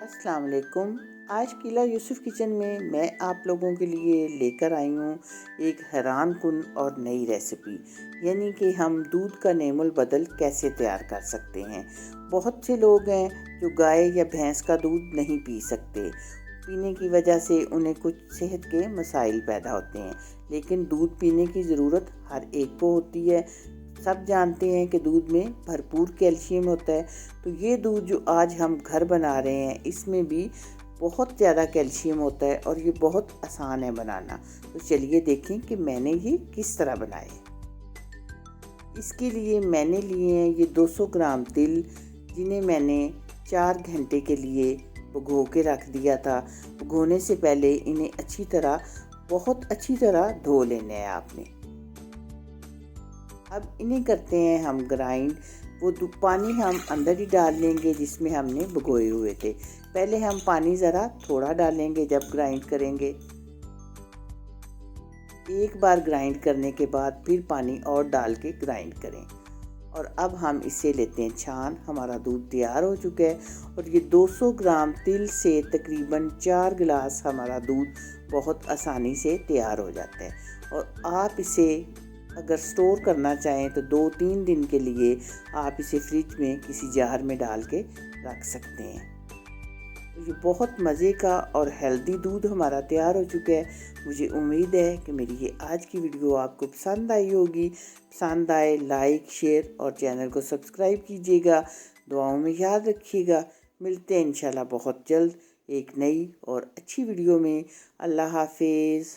अस्सलाम वालेकुम। आज किला यूसुफ किचन में मैं आप लोगों के लिए लेकर आई हूँ एक हैरान कुन और नई रेसिपी, यानी कि हम दूध का नेमुल बदल कैसे तैयार कर सकते हैं। बहुत से लोग हैं जो गाय या भैंस का दूध नहीं पी सकते। पीने की वजह से उन्हें कुछ सेहत के मसाइल पैदा होते हैं, लेकिन दूध पीने की ज़रूरत हर एक को होती है। सब जानते हैं कि दूध में भरपूर कैल्शियम होता है। तो ये दूध जो आज हम घर बना रहे हैं, इसमें भी बहुत ज़्यादा कैल्शियम होता है और ये बहुत आसान है बनाना। तो चलिए देखें कि मैंने ये किस तरह बनाए। इसके लिए मैंने लिए हैं ये 200 ग्राम तिल, जिन्हें मैंने 4 घंटे के लिए भिगो के रख दिया था। भिगोने से पहले इन्हें बहुत अच्छी तरह धो लेना है आपने। अब इन्हें करते हैं हम ग्राइंड। वो पानी हम अंदर ही डाल लेंगे जिसमें हमने भिगोए हुए थे। पहले हम पानी ज़रा थोड़ा डालेंगे जब ग्राइंड करेंगे। एक बार ग्राइंड करने के बाद फिर पानी और डाल के ग्राइंड करें। और अब हम इसे लेते हैं छान। हमारा दूध तैयार हो चुका है और ये 200 ग्राम तिल से तकरीबन 4 गिलास हमारा दूध बहुत आसानी से तैयार हो जाता है। और आप इसे अगर स्टोर करना चाहें तो 2-3 दिन के लिए आप इसे फ्रिज में किसी जार में डाल के रख सकते हैं। तो ये बहुत मज़े का और हेल्दी दूध हमारा तैयार हो चुका है। मुझे उम्मीद है कि मेरी ये आज की वीडियो आपको पसंद आई होगी। पसंद आए लाइक, शेयर और चैनल को सब्सक्राइब कीजिएगा। दुआओं में याद रखिएगा। मिलते हैं इंशाल्लाह बहुत जल्द एक नई और अच्छी वीडियो में। अल्लाह हाफिज़।